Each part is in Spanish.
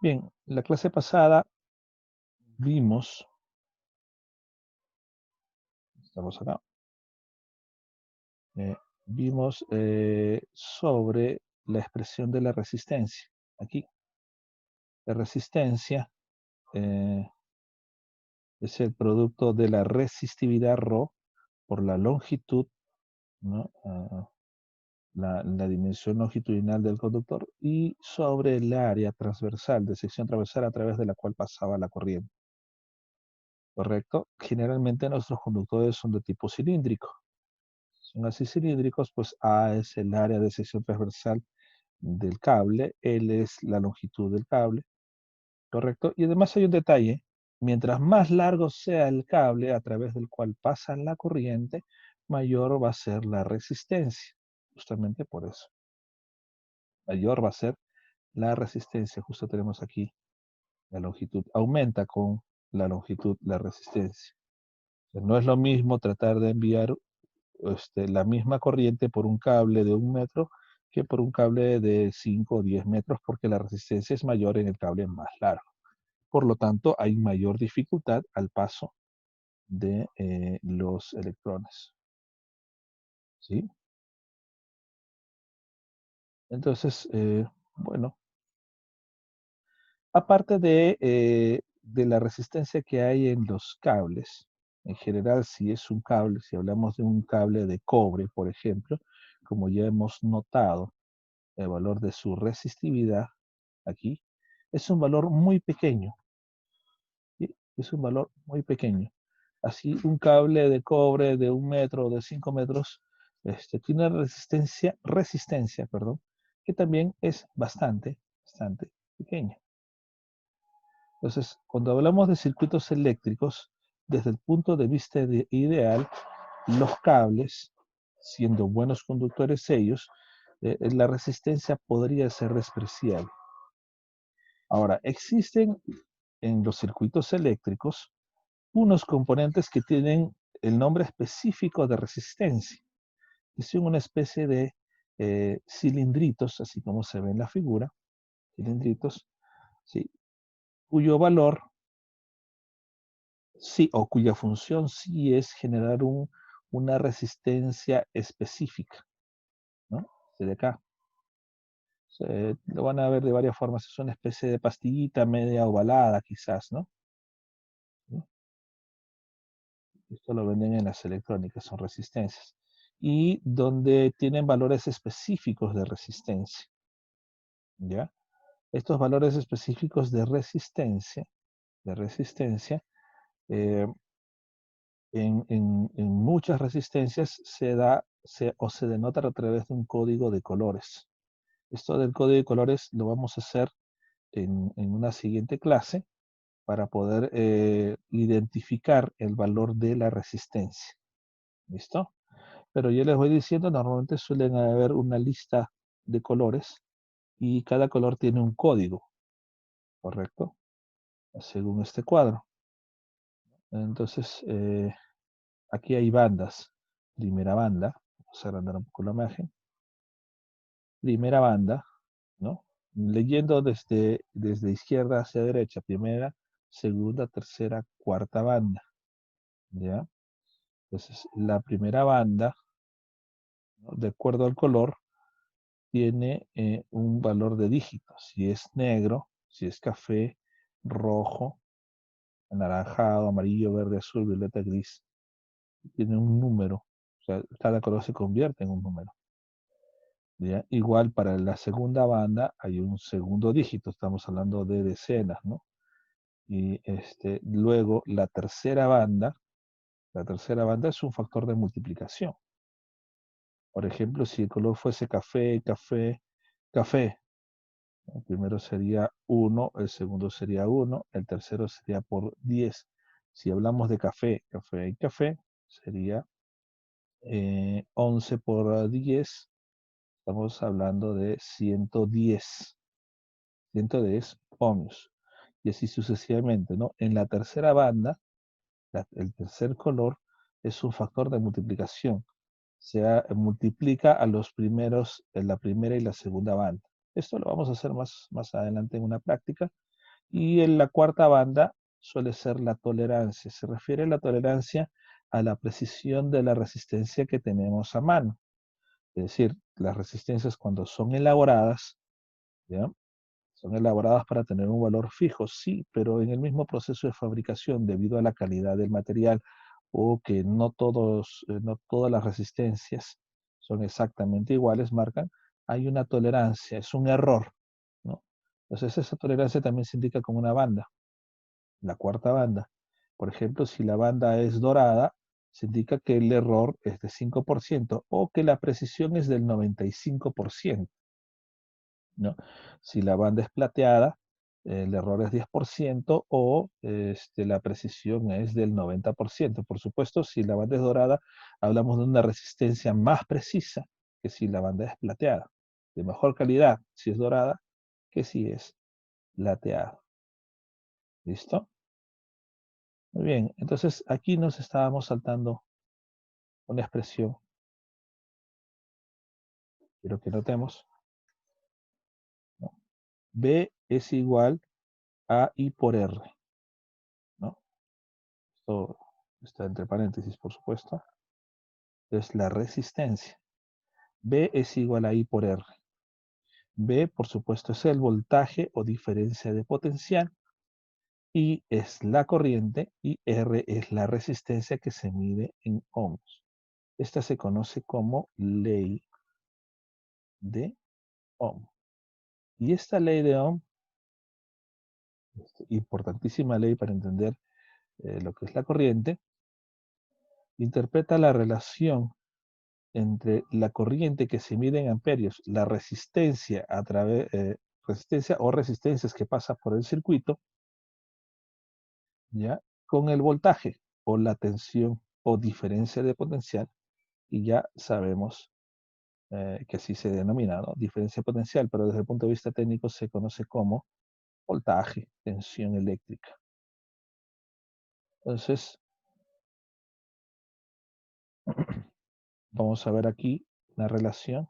Bien, la clase pasada vimos, estamos acá, eh, vimos sobre la expresión de la resistencia. Aquí, la resistencia eh, es el producto de la resistividad ρ por la longitud, ¿no? La dimensión longitudinal del conductor y sobre el área transversal, de sección transversal a través de la cual pasaba la corriente. ¿Correcto? Generalmente nuestros conductores son de tipo cilíndrico. Son así cilíndricos, pues A es el área de sección transversal del cable, L es la longitud del cable, ¿correcto? Y además hay un detalle, mientras más largo sea el cable a través del cual pasa la corriente, mayor va a ser la resistencia, justamente por eso. Mayor va a ser la resistencia, justo tenemos aquí la longitud, aumenta con la longitud la resistencia. No es lo mismo tratar de enviar la misma corriente por un cable de 1 metro que por un cable de 5 o 10 metros, porque la resistencia es mayor en el cable más largo. Por lo tanto, hay mayor dificultad al paso de los electrones. ¿Sí? Entonces, bueno, aparte de la resistencia que hay en los cables, en general, si es un cable, si hablamos de un cable de cobre, por ejemplo, como ya hemos notado, el valor de su resistividad aquí es un valor muy pequeño, ¿sí? Es un valor muy pequeño. Así, un cable de cobre de 1 metro o de 5 metros tiene resistencia, perdón, que también es bastante pequeña. Entonces, cuando hablamos de circuitos eléctricos, desde el punto de vista ideal, los cables, siendo buenos conductores ellos, la resistencia podría ser despreciable. Ahora, existen en los circuitos eléctricos unos componentes que tienen el nombre específico de resistencia, que son una especie de cilindritos, así como se ve en la figura, cilindritos, ¿sí? Cuyo valor sí, o cuya función sí es generar una resistencia específica, ¿no? De acá. Lo van a ver de varias formas, es una especie de pastillita media ovalada quizás, ¿no? ¿Sí? Esto lo venden en las electrónicas, son resistencias. Y donde tienen valores específicos ¿ya? Estos valores específicos de resistencia, eh, en muchas resistencias se denota a través de un código de colores. Esto del código de colores lo vamos a hacer en una siguiente clase para poder identificar el valor de la resistencia. ¿Listo? Pero yo les voy diciendo, normalmente suelen haber una lista de colores y cada color tiene un código, ¿correcto? Según este cuadro. Entonces, aquí hay bandas. Primera banda, vamos a agrandar un poco la imagen. Primera banda, ¿no? Leyendo desde izquierda hacia derecha, primera, segunda, tercera, cuarta banda, ¿ya? Entonces, la primera banda, ¿no? De acuerdo al color, tiene un valor de dígitos. Si es negro, si es café, rojo, anaranjado, amarillo, verde, azul, violeta, gris, tiene un número. O sea, cada color se convierte en un número. ¿Ya? Igual para la segunda banda hay un segundo dígito, estamos hablando de decenas, ¿no? Y luego la tercera banda es un factor de multiplicación. Por ejemplo, si el color fuese café, café, café, el primero sería 1, el segundo sería 1, el tercero sería por 10. Si hablamos de café, café y café, sería 11 por 10, estamos hablando de 110 ohmios. Y así sucesivamente, ¿no? En la tercera banda, el tercer color es un factor de multiplicación. Multiplica a los primeros, en la primera y la segunda banda. Esto lo vamos a hacer más adelante en una práctica, Y en la cuarta banda suele ser la tolerancia. Se refiere a la tolerancia a la precisión de la resistencia que tenemos a mano. Es decir, las resistencias cuando son elaboradas, ¿ya? Son elaboradas para tener un valor fijo, sí, pero en el mismo proceso de fabricación, debido a la calidad del material o que no todas las resistencias son exactamente iguales, marcan, hay una tolerancia, es un error, ¿no? Entonces esa tolerancia también se indica como una banda, la cuarta banda. Por ejemplo, si la banda es dorada, se indica que el error es de 5% o que la precisión es del 95%. ¿No? Si la banda es plateada, el error es 10% o la precisión es del 90%. Por supuesto, si la banda es dorada, hablamos de una resistencia más precisa que si la banda es plateada. De mejor calidad si es dorada que si es plateada. ¿Listo? Muy bien. Entonces, aquí nos estábamos saltando una expresión. Quiero que notemos, ¿no? B es igual a I por R, ¿no? Esto está entre paréntesis, por supuesto. Es la resistencia. B es igual a I por R. B, por supuesto, es el voltaje o diferencia de potencial. I es la corriente y R es la resistencia que se mide en ohms. Esta se conoce como ley de Ohm. Y esta ley de Ohm, importantísima ley para entender lo que es la corriente, interpreta la relación entre la corriente que se mide en amperios, la resistencia a través, resistencia o resistencias que pasa por el circuito, ¿ya? Con el voltaje o la tensión o diferencia de potencial, y ya sabemos que así se denomina, ¿no? Diferencia potencial, pero desde el punto de vista técnico se conoce como voltaje, tensión eléctrica. Entonces, vamos a ver aquí la relación.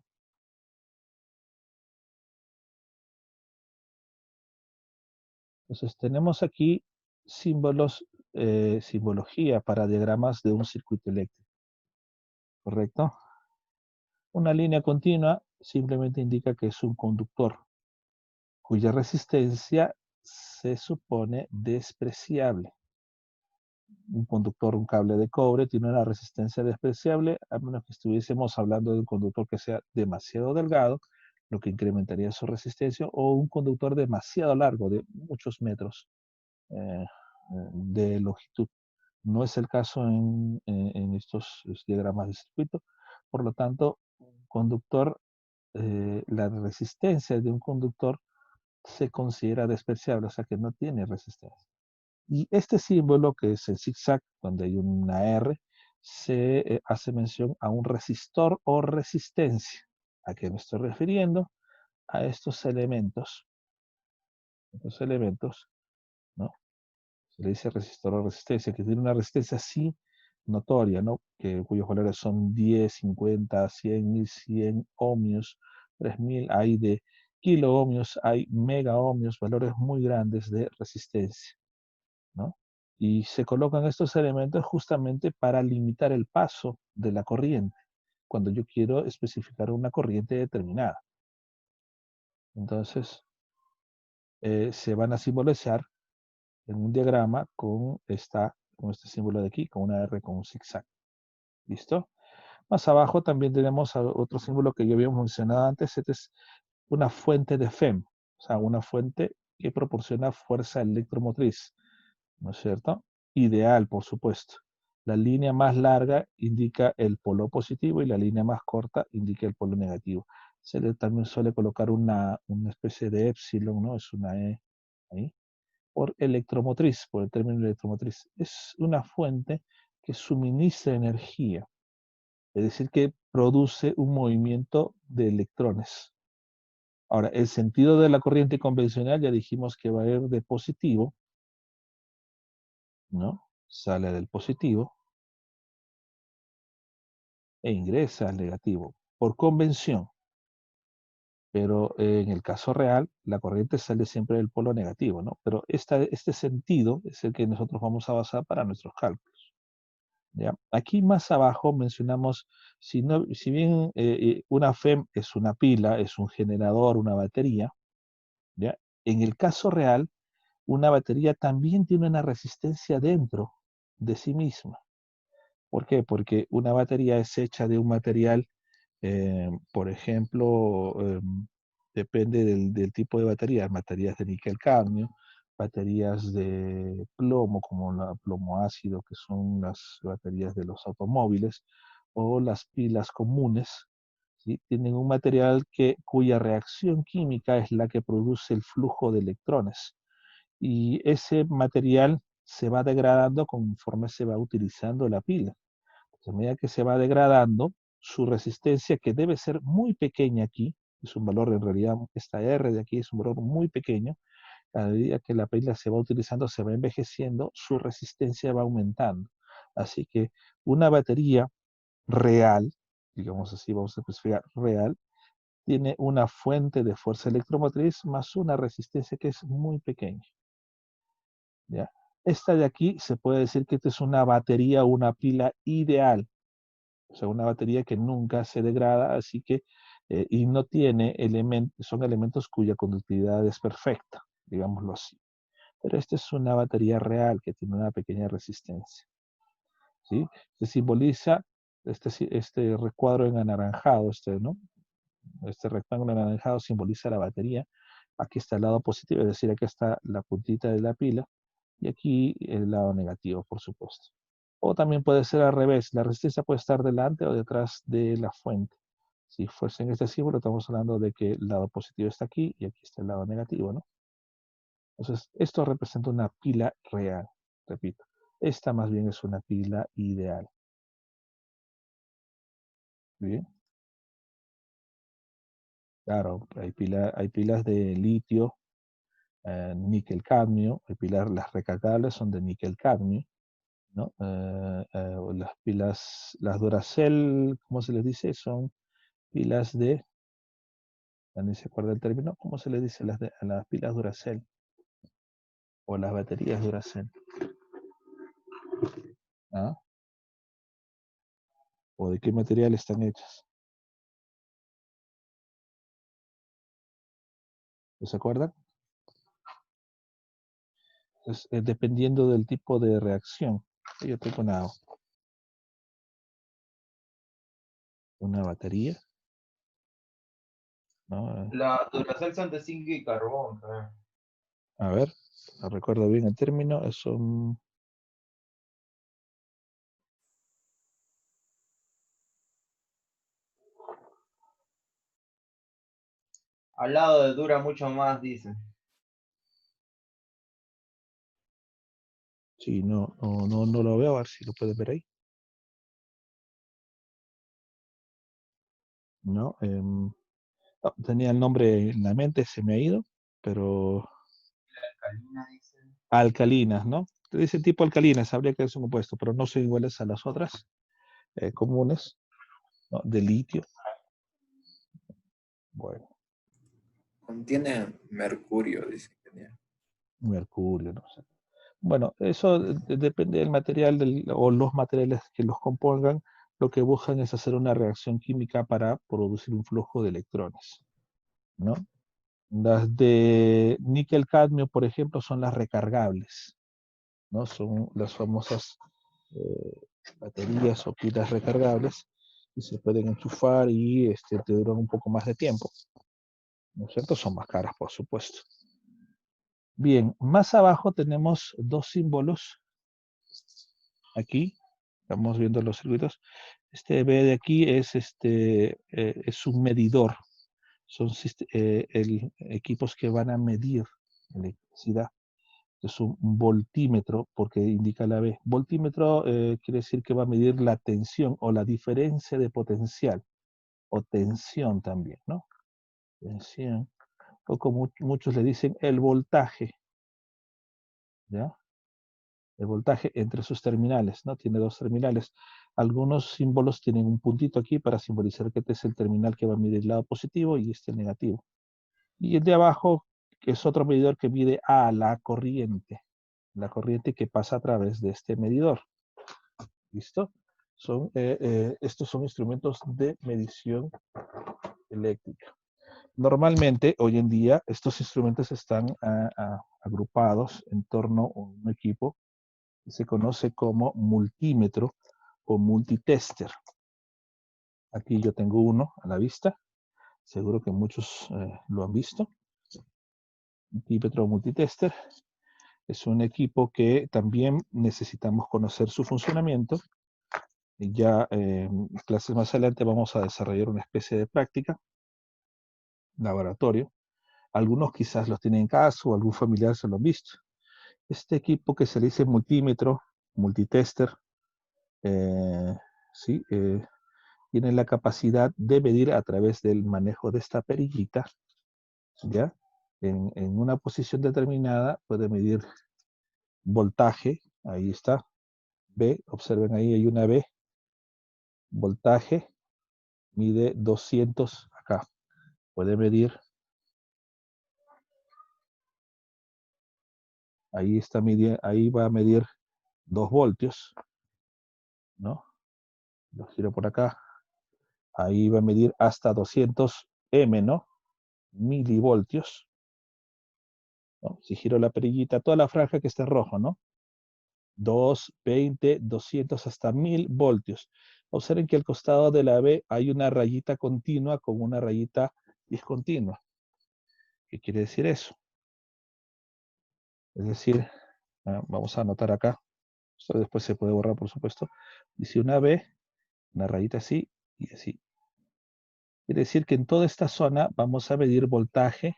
Entonces, tenemos aquí símbolos, simbología para diagramas de un circuito eléctrico, ¿correcto? Una línea continua simplemente indica que es un conductor cuya resistencia se supone despreciable. Un conductor, un cable de cobre, tiene una resistencia despreciable, a menos que estuviésemos hablando de un conductor que sea demasiado delgado, lo que incrementaría su resistencia, o un conductor demasiado largo, de muchos metros de longitud. No es el caso en estos diagramas de circuito. Por lo tanto, un conductor, la resistencia de un conductor se considera despreciable, o sea que no tiene resistencia. Y este símbolo, que es el zigzag, donde hay una R, se hace mención a un resistor o resistencia. ¿A qué me estoy refiriendo? A estos elementos, ¿no? Se le dice resistor o resistencia, que tiene una resistencia así notoria, ¿no? Cuyos valores son 10, 50, 100, 1100 ohmios, 3000, hay de kilo ohmios, hay mega ohmios, valores muy grandes de resistencia, ¿no? Y se colocan estos elementos justamente para limitar el paso de la corriente, cuando yo quiero especificar una corriente determinada. Entonces, se van a simbolizar en un diagrama con este símbolo de aquí, con una R con un zigzag. ¿Listo? Más abajo también tenemos otro símbolo que yo había mencionado antes. Este es una fuente de FEM, o sea, una fuente que proporciona fuerza electromotriz, ¿no es cierto? Ideal, por supuesto. La línea más larga indica el polo positivo y la línea más corta indica el polo negativo. También suele colocar una especie de épsilon, ¿no? Es una E ahí por electromotriz, por el término electromotriz. Es una fuente que suministra energía, es decir, que produce un movimiento de electrones. Ahora, el sentido de la corriente convencional ya dijimos que va a ir de positivo, ¿no? Sale del positivo e ingresa al negativo, por convención. Pero en el caso real, la corriente sale siempre del polo negativo, ¿no? Pero este sentido es el que nosotros vamos a basar para nuestros cálculos, ¿ya? Aquí más abajo mencionamos, si bien una FEM es una pila, es un generador, una batería, ¿ya? En el caso real, una batería también tiene una resistencia dentro de sí misma. ¿Por qué? Porque una batería es hecha de un material, por ejemplo, depende del tipo de baterías de níquel-cadmio, baterías de plomo, como la plomo ácido, que son las baterías de los automóviles, o las pilas comunes, ¿sí? Tienen un material cuya reacción química es la que produce el flujo de electrones. Y ese material se va degradando conforme se va utilizando la pila. A medida que se va degradando, su resistencia, que debe ser muy pequeña aquí, es un valor en realidad, esta R de aquí es un valor muy pequeño, a medida que la pila se va utilizando, se va envejeciendo, su resistencia va aumentando. Así que una batería real, digamos así, vamos a especificar real, tiene una fuente de fuerza electromotriz más una resistencia que es muy pequeña, ¿ya? Esta de aquí se puede decir que esta es una batería o una pila ideal, o sea, una batería que nunca se degrada, así que, y no tiene elementos, son elementos cuya conductividad es perfecta, digámoslo así. Pero esta es una batería real que tiene una pequeña resistencia, ¿sí? Se simboliza este recuadro en anaranjado, ¿no? Este rectángulo anaranjado simboliza la batería. Aquí está el lado positivo, es decir, aquí está la puntita de la pila y aquí el lado negativo, por supuesto. O también puede ser al revés, la resistencia puede estar delante o detrás de la fuente. Si fuese en este símbolo, estamos hablando de que el lado positivo está aquí y aquí está el lado negativo, ¿no? Entonces, esto representa una pila real, repito. Esta más bien es una pila ideal. Bien, claro, hay pilas de litio, níquel-cadmio, las recargables son de níquel-cadmio, ¿no? O las pilas, las Duracell, ¿cómo se les dice? Son pilas de, ¿nadie se acuerda el término? ¿Cómo se les dice a las pilas Duracell o las baterías Duracell? ¿Ah? ¿O de qué material están hechas? ¿No se acuerdan? Entonces, dependiendo del tipo de reacción. Yo tengo una batería, ¿no? La Duracell son de zinc y carbón, creo. A ver, no recuerdo bien el término, es un... Al lado de dura mucho más, dicen. Sí, no lo veo, a ver si lo puedes ver ahí. ¿No? No, tenía el nombre en la mente, se me ha ido, pero Alcalina, dicen. alcalinas, ¿no? Dice tipo alcalinas, habría que es un compuesto, pero no son iguales a las otras comunes, ¿no? De litio. Bueno, Contiene mercurio, dice que tiene. mercurio, no sé. Bueno, eso depende del material o los materiales que los compongan. Lo que buscan es hacer una reacción química para producir un flujo de electrones, ¿no? Las de níquel-cadmio, por ejemplo, son las recargables, ¿no? Son las famosas eh, baterías o pilas recargables y se pueden enchufar y te duran un poco más de tiempo, ¿no es cierto? Son más caras, por supuesto. Bien, más abajo tenemos dos símbolos aquí, estamos viendo los circuitos. Este B de aquí es un medidor, son equipos que van a medir electricidad. Es un voltímetro, porque indica la B. Voltímetro quiere decir que va a medir la tensión o la diferencia de potencial, o tensión también, ¿no? Tensión. O como muchos le dicen, el voltaje, ¿ya? el voltaje entre sus terminales, ¿no? Tiene dos terminales. Algunos símbolos tienen un puntito aquí para simbolizar que este es el terminal que va a medir el lado positivo y este el negativo. Y el de abajo, que es otro medidor que mide la corriente que pasa a través de este medidor. ¿Listo? Estos son instrumentos de medición eléctrica. Normalmente, hoy en día, estos instrumentos están agrupados en torno a un equipo que se conoce como multímetro o multitester. Aquí yo tengo uno a la vista. Seguro que muchos lo han visto. Multímetro o multitester. Es un equipo que también necesitamos conocer su funcionamiento. Y ya en clases más adelante vamos a desarrollar una especie de práctica, laboratorio. Algunos quizás los tienen en casa o algún familiar se lo han visto. Este equipo que se le dice multímetro, multitester, ¿sí? Tiene la capacidad de medir a través del manejo de esta perillita, ¿ya? En una posición determinada puede medir voltaje, ahí está, B, observen ahí hay una B, voltaje, mide 200 acá, puede medir, ahí va a medir 2 voltios, ¿no? Lo giro por acá, ahí va a medir hasta 200 M, ¿no? Milivoltios, ¿no? Si giro la perillita, toda la franja que está en rojo, ¿no? 2, 20, 200 hasta 1000 voltios. Observen que al costado de la B hay una rayita continua con una rayita discontinua. ¿Qué quiere decir eso? Es decir, vamos a anotar acá. Esto después se puede borrar, por supuesto. Dice una B, una rayita así y así. Quiere decir que en toda esta zona vamos a medir voltaje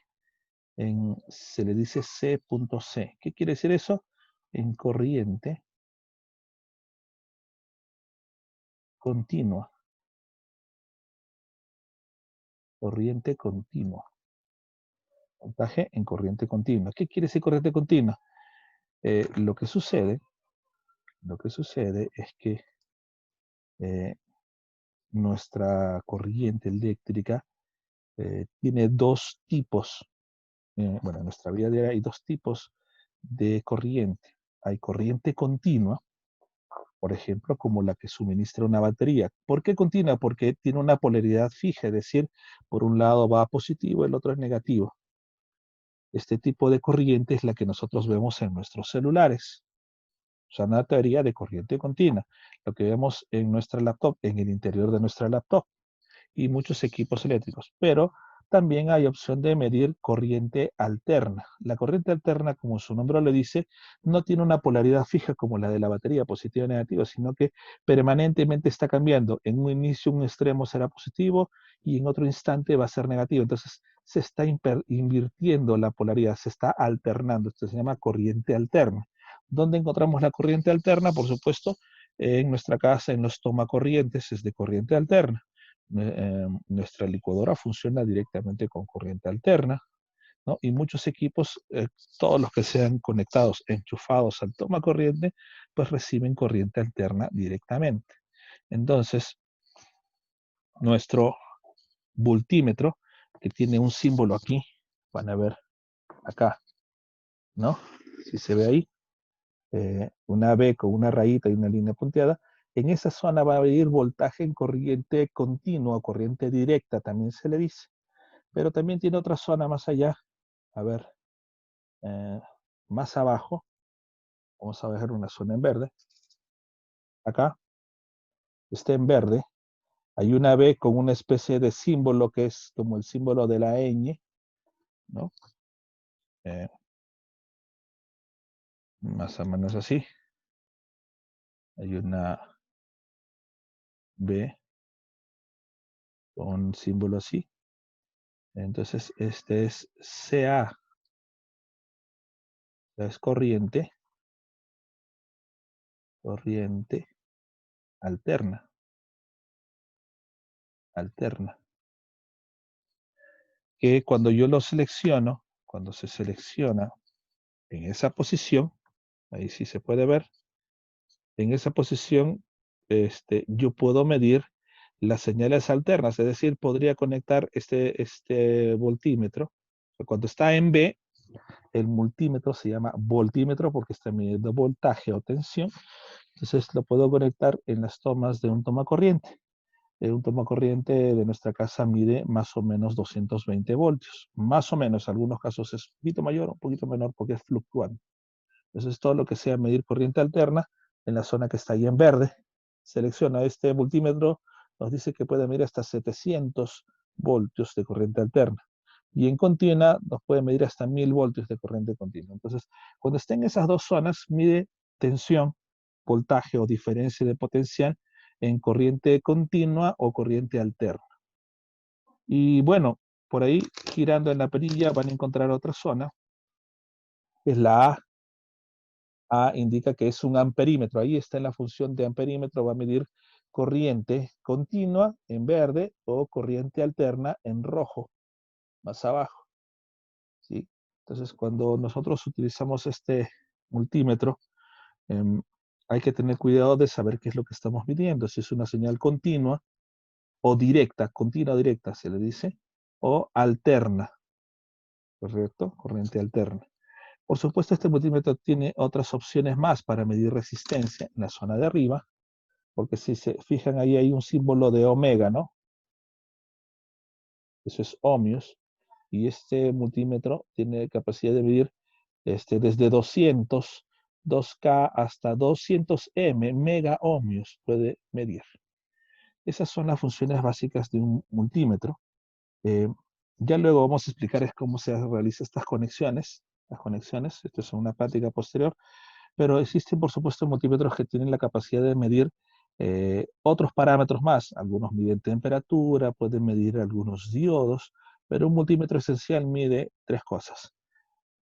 se le dice C.C. ¿Qué quiere decir eso? En corriente continua. Corriente continua. Voltaje en corriente continua. ¿Qué quiere decir corriente continua? Lo que sucede es que nuestra corriente eléctrica tiene dos tipos. Bueno, en nuestra vida diaria hay dos tipos de corriente. Hay corriente continua, por ejemplo, como la que suministra una batería. ¿Por qué continua? Porque tiene una polaridad fija, es decir, por un lado va positivo, el otro es negativo. Este tipo de corriente es la que nosotros vemos en nuestros celulares. O sea, una teoría de corriente continua. Lo que vemos en nuestra laptop, en el interior de nuestra laptop y muchos equipos eléctricos. Pero también hay opción de medir corriente alterna. La corriente alterna, como su nombre lo dice, no tiene una polaridad fija como la de la batería, positiva o negativa, sino que permanentemente está cambiando. En un inicio, un extremo será positivo y en otro instante va a ser negativo. Entonces, se está invirtiendo la polaridad, se está alternando. Esto se llama corriente alterna. ¿Dónde encontramos la corriente alterna? Por supuesto, en nuestra casa, en los tomacorrientes, es de corriente alterna. Nuestra licuadora funciona directamente con corriente alterna, ¿no? Y muchos equipos, todos los que sean conectados, enchufados al toma corriente, pues reciben corriente alterna directamente. Entonces, nuestro voltímetro, que tiene un símbolo aquí, van a ver acá, ¿no? Si se ve ahí, una B con una rayita y una línea punteada, en esa zona va a medir voltaje en corriente continua, corriente directa, también se le dice. Pero también tiene otra zona más allá, a ver, más abajo, vamos a ver una zona en verde. Acá, está en verde, hay una B con una especie de símbolo que es como el símbolo de la ñ, ¿no? Más o menos así. Hay una B con símbolo así. Entonces, este es CA. Es corriente alterna. Que cuando yo lo selecciono, cuando se selecciona en esa posición, ahí sí se puede ver, en esa posición, yo puedo medir las señales alternas, es decir, podría conectar este voltímetro. Cuando está en B, el multímetro se llama voltímetro porque está midiendo voltaje o tensión. Entonces lo puedo conectar en las tomas de un toma corriente. Un toma corriente de nuestra casa mide más o menos 220 voltios. Más o menos, en algunos casos es un poquito mayor, un poquito menor porque es fluctuante. Entonces todo lo que sea medir corriente alterna en la zona que está ahí en verde, selecciona este multímetro, nos dice que puede medir hasta 700 voltios de corriente alterna. Y en continua nos puede medir hasta 1000 voltios de corriente continua. Entonces, cuando esté en esas dos zonas, mide tensión, voltaje o diferencia de potencial en corriente continua o corriente alterna. Y bueno, por ahí girando en la perilla van a encontrar otra zona, que es la A. A indica que es un amperímetro. Ahí está en la función de amperímetro, va a medir corriente continua en verde o corriente alterna en rojo, más abajo. ¿Sí? Entonces, cuando nosotros utilizamos este multímetro, hay que tener cuidado de saber qué es lo que estamos midiendo, si es una señal continua o directa, continua o directa se le dice, o alterna, ¿correcto? Corriente alterna. Por supuesto, este multímetro tiene otras opciones más para medir resistencia en la zona de arriba, porque si se fijan ahí hay un símbolo de omega, ¿no? Eso es ohmios, y este multímetro tiene capacidad de medir desde 200, 2K hasta 200 mega ohmios puede medir. Esas son las funciones básicas de un multímetro. Ya luego vamos a explicar cómo se realizan estas conexiones. Las conexiones, esto es una práctica posterior, pero existen por supuesto multímetros que tienen la capacidad de medir otros parámetros más. Algunos miden temperatura, pueden medir algunos diodos, pero un multímetro esencial mide tres cosas: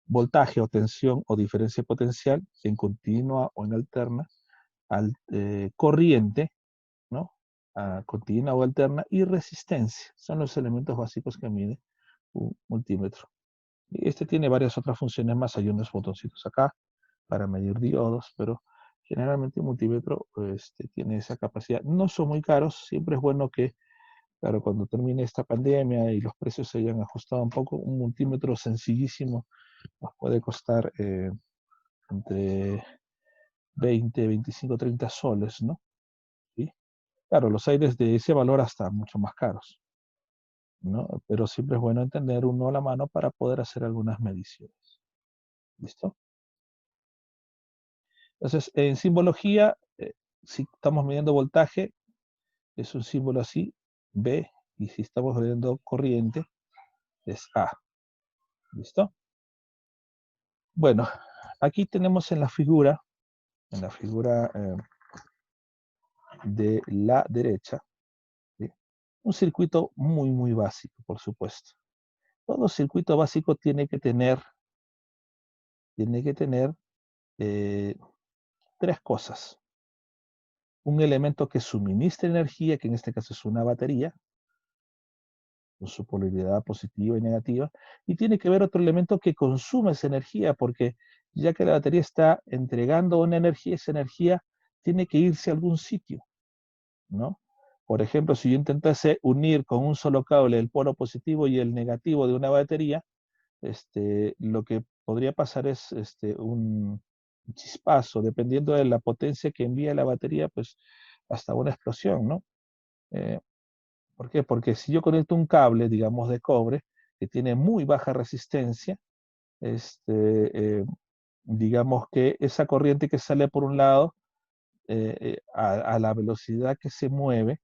voltaje o tensión o diferencia potencial en continua o en alterna, corriente, ¿no? Continua o alterna, y resistencia. Son los elementos básicos que mide un multímetro. Y tiene varias otras funciones más. Hay unos botoncitos acá para medir diodos, pero generalmente un multímetro tiene esa capacidad. No son muy caros, siempre es bueno que, claro, cuando termine esta pandemia y los precios se hayan ajustado un poco, un multímetro sencillísimo nos puede costar entre 20, 25, 30 soles, ¿no? ¿Sí? Claro, los hay desde ese valor hasta mucho más caros, ¿no? Pero siempre es bueno tener uno a la mano para poder hacer algunas mediciones. ¿Listo? Entonces, en simbología, si estamos midiendo voltaje, es un símbolo así, B, y si estamos midiendo corriente, es A. ¿Listo? Bueno, aquí tenemos en la figura de la derecha, ¿sí? Un circuito muy, muy básico, por supuesto. Todo circuito básico tiene que tener eh, tres cosas. Un elemento que suministre energía, que en este caso es una batería, con su polaridad positiva y negativa, y tiene que haber otro elemento que consume esa energía, porque ya que la batería está entregando una energía, esa energía tiene que irse a algún sitio, ¿no? Por ejemplo, si yo intentase unir con un solo cable el polo positivo y el negativo de una batería, lo que podría pasar es un chispazo, dependiendo de la potencia que envía la batería, pues hasta una explosión, ¿no? Eh, ¿Por qué? Porque si yo conecto un cable, digamos, de cobre, que tiene muy baja resistencia, digamos que esa corriente que sale por un lado, a la velocidad que se mueve,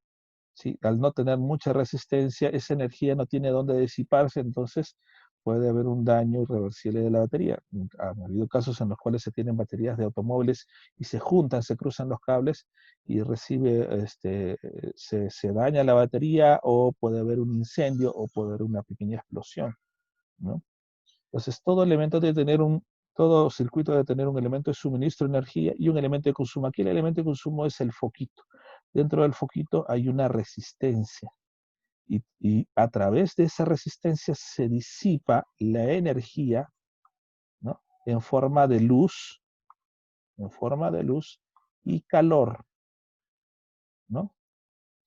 ¿sí? Al no tener mucha resistencia, esa energía no tiene dónde disiparse, entonces puede haber un daño irreversible de la batería. Han habido casos en los cuales se tienen baterías de automóviles y se juntan, se cruzan los cables y se daña la batería, o puede haber un incendio o puede haber una pequeña explosión, ¿no? Entonces, todo circuito debe tener un elemento de suministro de energía y un elemento de consumo. Aquí el elemento de consumo es el foquito. Dentro del foquito hay una resistencia y a través de esa resistencia se disipa la energía, ¿no? En forma de luz, y calor, ¿no?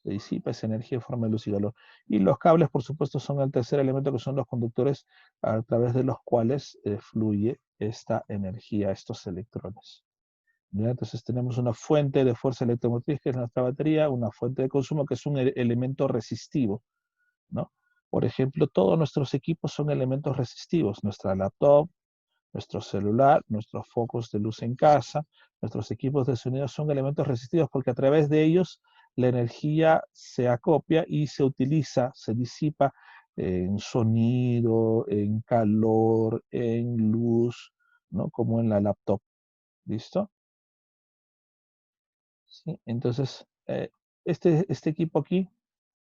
Se disipa esa energía en forma de luz y calor. Y los cables, por supuesto, son el tercer elemento, que son los conductores a través de los cuales fluye esta energía, estos electrones. ¿Ya? Entonces tenemos una fuente de fuerza electromotriz, que es nuestra batería, una fuente de consumo, que es un elemento resistivo, ¿no? Por ejemplo, todos nuestros equipos son elementos resistivos. Nuestra laptop, nuestro celular, nuestros focos de luz en casa, nuestros equipos de sonido son elementos resistivos porque a través de ellos la energía se acopia y se utiliza, se disipa en sonido, en calor, en luz, ¿no? Como en la laptop. ¿Listo? ¿Sí? Entonces, este equipo aquí,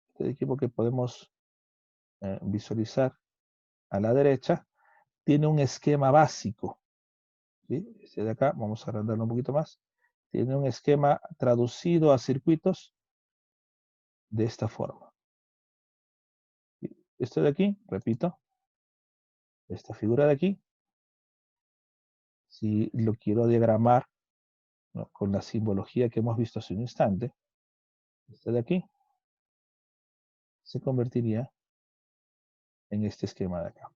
este equipo que podemos visualizar a la derecha, tiene un esquema básico. ¿Sí? Este de acá, vamos a agrandarlo un poquito más. Tiene un esquema traducido a circuitos de esta forma. Esto de aquí, repito, esta figura de aquí, si lo quiero diagramar, ¿no?, con la simbología que hemos visto hace un instante, este de aquí se convertiría en este esquema de acá.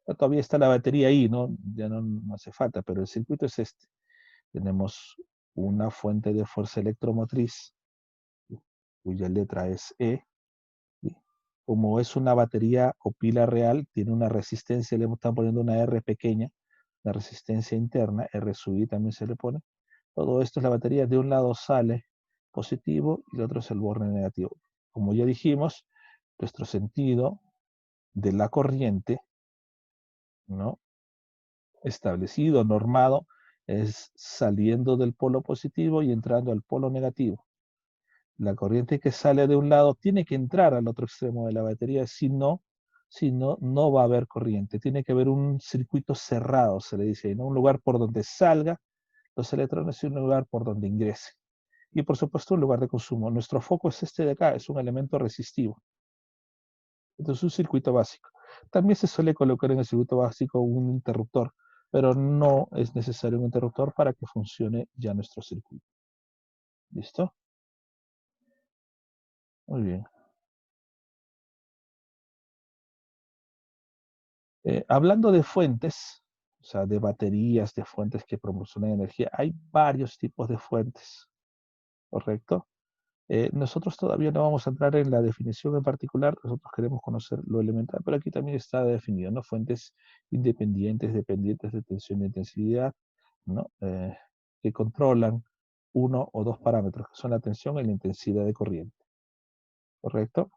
Todavía está la batería ahí, ¿no? Ya no hace falta, pero el circuito es este. Tenemos una fuente de fuerza electromotriz, cuya letra es E. Como es una batería o pila real, tiene una resistencia, le están poniendo una R pequeña, la resistencia interna, R sub I también se le pone. Todo esto es la batería, de un lado sale positivo y el otro es el borde negativo. Como ya dijimos, nuestro sentido de la corriente, ¿no?, establecido, normado, es saliendo del polo positivo y entrando al polo negativo. La corriente que sale de un lado tiene que entrar al otro extremo de la batería, si no, no va a haber corriente. Tiene que haber un circuito cerrado, se le dice, ¿no? Un lugar por donde salga los electrones y un lugar por donde ingrese. Y por supuesto un lugar de consumo. Nuestro foco es este de acá, es un elemento resistivo. Entonces un circuito básico. También se suele colocar en el circuito básico un interruptor, pero no es necesario un interruptor para que funcione ya nuestro circuito. ¿Listo? Muy bien. Hablando de fuentes, o sea, de baterías, de fuentes que proporcionan energía, hay varios tipos de fuentes, ¿correcto? Nosotros todavía no vamos a entrar en la definición en particular, nosotros queremos conocer lo elemental, pero aquí también está definido, ¿no? Fuentes independientes, dependientes de tensión e intensidad, ¿no? Que controlan uno o dos parámetros, que son la tensión y la intensidad de corriente, ¿correcto?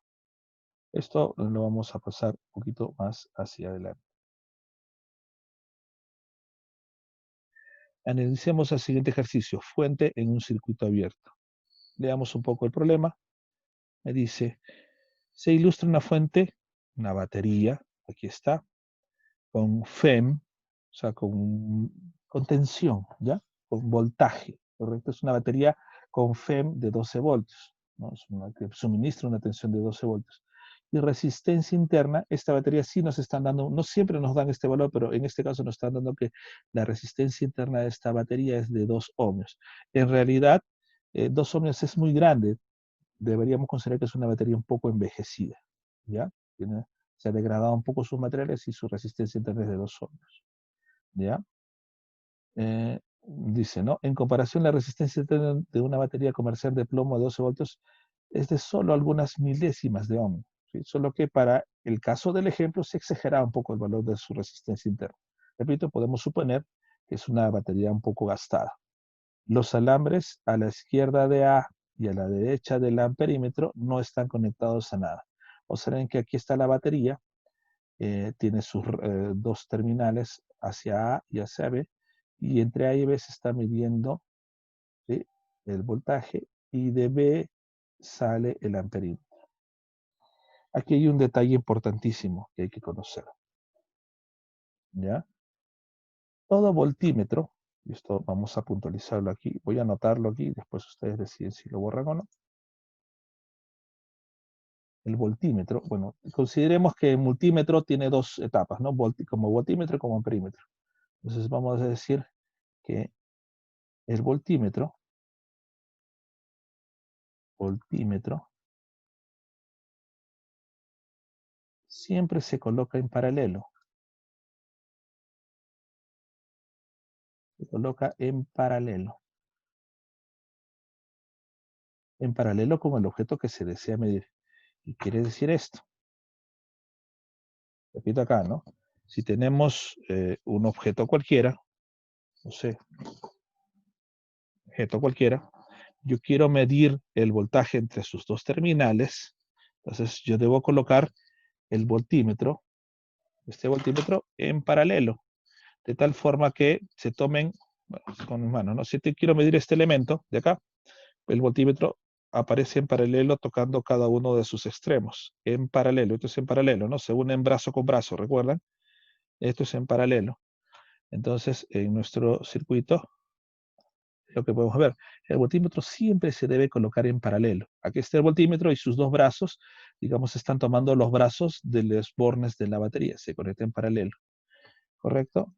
Esto lo vamos a pasar un poquito más hacia adelante. Analicemos el siguiente ejercicio, fuente en un circuito abierto. Veamos un poco el problema. Me dice, se ilustra una fuente, una batería, aquí está, con FEM, o sea, con tensión, ¿ya? Con voltaje, ¿correcto? Es una batería con FEM de 12 voltios, ¿no? Es una que suministra una tensión de 12 voltios. Y resistencia interna, esta batería sí nos están dando, no siempre nos dan este valor, pero en este caso nos están dando que la resistencia interna de esta batería es de 2 ohmios. En realidad, 2 ohmios es muy grande, deberíamos considerar que es una batería un poco envejecida, ¿ya? Se ha degradado un poco sus materiales y su resistencia interna es de 2 ohmios, ¿ya? Dice, ¿no? En comparación, la resistencia interna de una batería comercial de plomo de 12 voltios es de solo algunas milésimas de ohm, ¿sí? Solo que para el caso del ejemplo se exagera un poco el valor de su resistencia interna. Repito, podemos suponer que es una batería un poco gastada. Los alambres a la izquierda de A y a la derecha del amperímetro no están conectados a nada. Observen que aquí está la batería, tiene sus dos terminales hacia A y hacia B, y entre A y B se está midiendo, ¿sí?, el voltaje, y de B sale el amperímetro. Aquí hay un detalle importantísimo que hay que conocer, ¿ya? Todo voltímetro, y esto vamos a puntualizarlo aquí, voy a anotarlo aquí, después ustedes deciden si lo borran o no. El voltímetro, bueno, consideremos que el multímetro tiene dos etapas, ¿no? Como voltímetro y como amperímetro. Entonces vamos a decir que el voltímetro voltímetro siempre se coloca en paralelo. Se coloca en paralelo. En paralelo con el objeto que se desea medir. ¿Y quiere decir esto? Repito acá, ¿no? Si tenemos un objeto cualquiera, no sé, objeto cualquiera, yo quiero medir el voltaje entre sus dos terminales, entonces yo debo colocar el voltímetro, este voltímetro, en paralelo, de tal forma que se tomen, bueno, con mis manos, ¿no? Si te quiero medir este elemento de acá, el voltímetro aparece en paralelo tocando cada uno de sus extremos, en paralelo, esto es en paralelo, ¿no? Se unen brazo con brazo, ¿recuerdan? Esto es en paralelo. Entonces, en nuestro circuito, lo que podemos ver, el voltímetro siempre se debe colocar en paralelo. Aquí está el voltímetro y sus dos brazos, digamos, están tomando los brazos de los bornes de la batería, se conecta en paralelo, ¿correcto?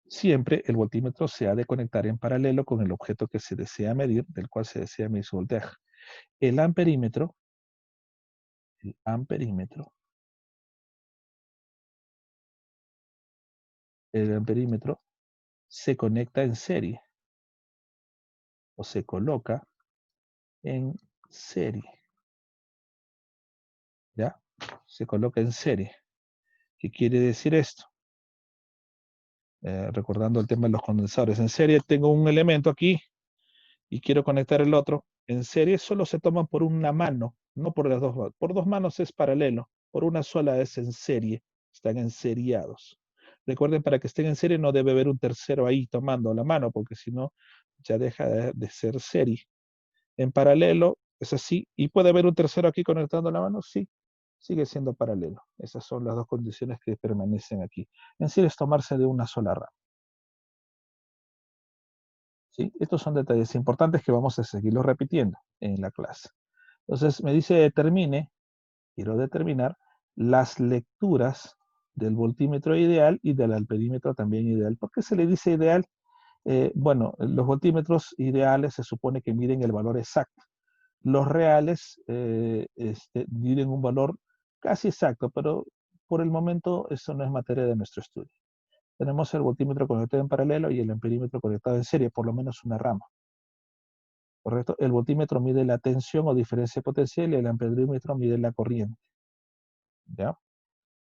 Siempre el voltímetro se ha de conectar en paralelo con el objeto que se desea medir, del cual se desea medir su voltaje. El amperímetro, el amperímetro, el amperímetro se conecta en serie o se coloca en serie, ¿ya? Se coloca en serie. ¿Qué quiere decir esto? Recordando el tema de los condensadores. En serie tengo un elemento aquí y quiero conectar el otro. En serie solo se toman por una mano, no por las dos. Por dos manos es paralelo, por una sola es en serie. Están enseriados. Recuerden, para que estén en serie no debe haber un tercero ahí tomando la mano, porque si no, ya deja de ser serie. En paralelo es así. ¿Y puede haber un tercero aquí conectando la mano? Sí, sigue siendo paralelo. Esas son las dos condiciones que permanecen aquí. En serie es tomarse de una sola rama. ¿Sí? Estos son detalles importantes que vamos a seguirlos repitiendo en la clase. Entonces me dice determine, quiero determinar las lecturas del voltímetro ideal y del amperímetro también ideal. ¿Por qué se le dice ideal? Bueno, los voltímetros ideales se supone que miden el valor exacto. Los reales miden un valor casi exacto, pero por el momento eso no es materia de nuestro estudio. Tenemos el voltímetro conectado en paralelo y el amperímetro conectado en serie, por lo menos una rama. ¿Correcto? El voltímetro mide la tensión o diferencia potencial y el amperímetro mide la corriente. ¿Ya?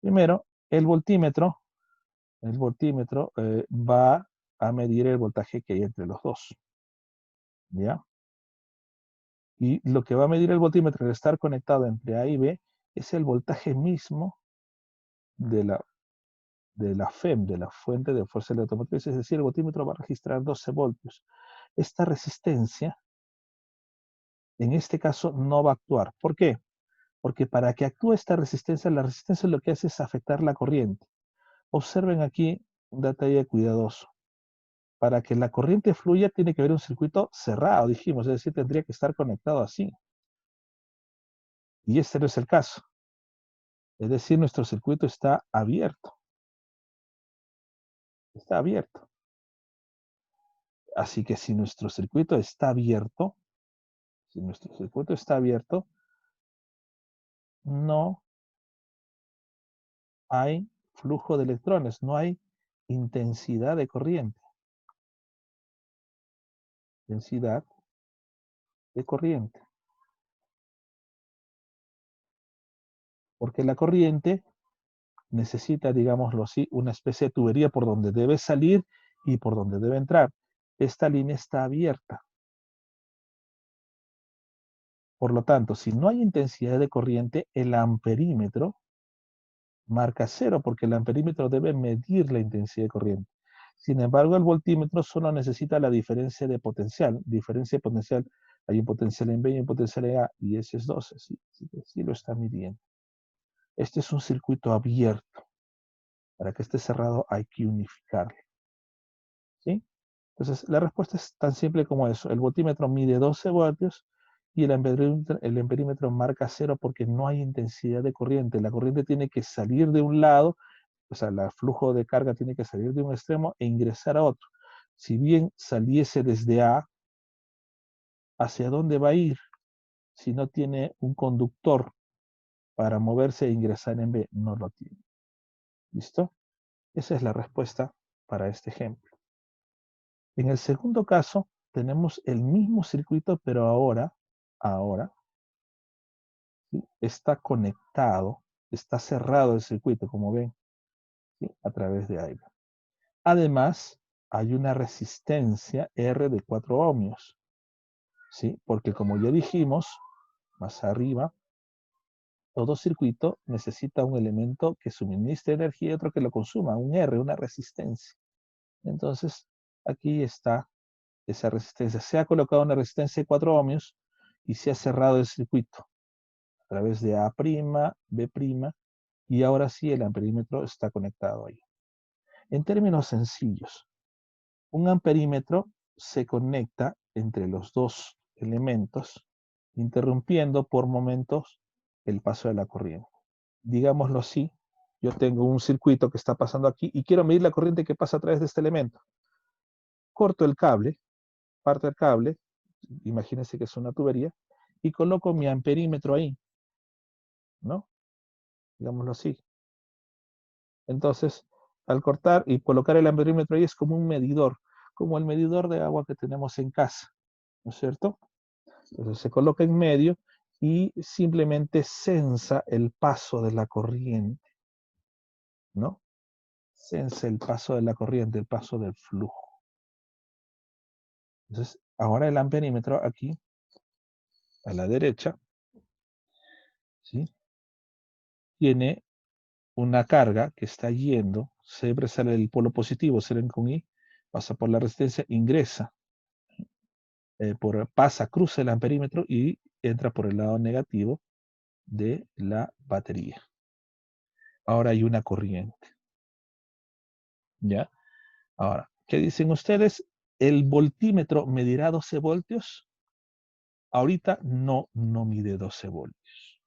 Primero, el voltímetro va a medir el voltaje que hay entre los dos. ¿Ya? Y lo que va a medir el voltímetro al estar conectado entre A y B es el voltaje mismo de la FEM, de la fuente de fuerza electromotriz, es decir, el voltímetro va a registrar 12 voltios. Esta resistencia, en este caso, no va a actuar. ¿Por qué? Porque para que actúe esta resistencia, la resistencia lo que hace es afectar la corriente. Observen aquí un detalle cuidadoso. Para que la corriente fluya tiene que haber un circuito cerrado, dijimos, es decir, tendría que estar conectado así. Y este no es el caso. Es decir, nuestro circuito está abierto. Está abierto. Así que si nuestro circuito está abierto, no hay flujo de electrones, no hay intensidad de corriente. Densidad de corriente. Porque la corriente necesita, digámoslo así, una especie de tubería por donde debe salir y por donde debe entrar. Esta línea está abierta. Por lo tanto, si no hay intensidad de corriente, el amperímetro marca 0, porque el amperímetro debe medir la intensidad de corriente. Sin embargo, el voltímetro solo necesita la diferencia de potencial. Diferencia de potencial, hay un potencial en B y un potencial en A, y ese es 12, sí lo está midiendo. Este es un circuito abierto. Para que esté cerrado hay que unificarlo. ¿Sí? Entonces, la respuesta es tan simple como eso. El voltímetro mide 12 voltios y el amperímetro marca 0 porque no hay intensidad de corriente. La corriente tiene que salir de un lado, o sea, el flujo de carga tiene que salir de un extremo e ingresar a otro. Si bien saliese desde A, ¿hacia dónde va a ir? si no tiene un conductor para moverse e ingresar en B? No lo tiene. ¿Listo? Esa es la respuesta para este ejemplo. En el segundo caso, tenemos el mismo circuito, pero ahora ¿sí? Está conectado, está cerrado el circuito, como ven, ¿sí? A través de aire. Además, hay una resistencia R de 4 ohmios, ¿sí? Porque como ya dijimos, más arriba, todo circuito necesita un elemento que suministre energía y otro que lo consuma, un R, una resistencia. Entonces, aquí está esa resistencia. Se ha colocado una resistencia de 4 ohmios y se ha cerrado el circuito a través de A', B', y ahora sí el amperímetro está conectado ahí. En términos sencillos, un amperímetro se conecta entre los dos elementos, interrumpiendo por momentos el paso de la corriente. Digámoslo así, yo tengo un circuito que está pasando aquí y quiero medir la corriente que pasa a través de este elemento. Corto el cable, parto el cable, imagínense que es una tubería, y coloco mi amperímetro ahí, ¿no? Digámoslo así. Entonces, al cortar y colocar el amperímetro ahí es como un medidor, como el medidor de agua que tenemos en casa, ¿no es cierto? Entonces se coloca en medio y simplemente censa el paso de la corriente, ¿no? Censa el paso de la corriente, el paso del flujo. Entonces, ahora el amperímetro aquí, a la derecha, ¿sí? Tiene una carga que está yendo, siempre sale el polo positivo, salen con I, pasa por la resistencia, ingresa, pasa, cruza el amperímetro y entra por el lado negativo de la batería. Ahora hay una corriente. ¿Ya? Ahora, ¿qué dicen ustedes? ¿El voltímetro medirá 12 voltios? Ahorita no mide 12 voltios.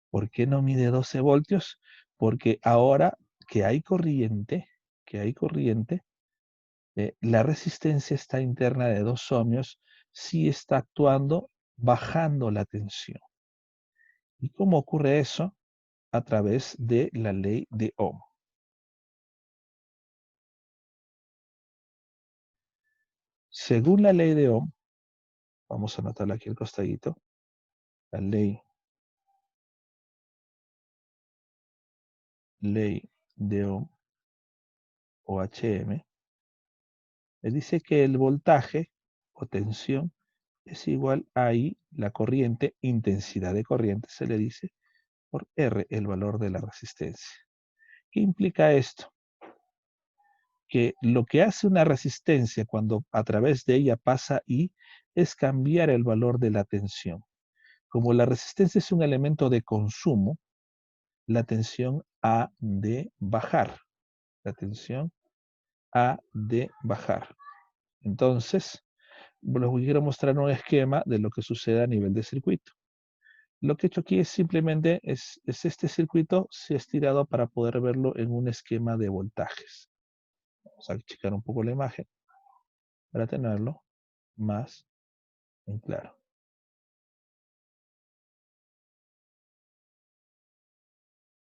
¿Por qué no mide 12 voltios? Porque ahora que hay corriente, la resistencia está interna de 2 ohmios, sí está actuando bajando la tensión. ¿Y cómo ocurre eso? A través de la ley de Ohm. Según la ley de Ohm, vamos a anotarla aquí al costadito, la ley de Ohm, o HM, le dice que el voltaje o tensión es igual a I, la corriente, intensidad de corriente se le dice, por R, el valor de la resistencia. ¿Qué implica esto? Que lo que hace una resistencia cuando a través de ella pasa I es cambiar el valor de la tensión. Como la resistencia es un elemento de consumo, la tensión ha de bajar. La tensión ha de bajar. Entonces, les quiero mostrar un esquema de lo que sucede a nivel de circuito. Lo que he hecho aquí es simplemente, es este circuito se ha estirado para poder verlo en un esquema de voltajes. Vamos a checar un poco la imagen para tenerlo más en claro.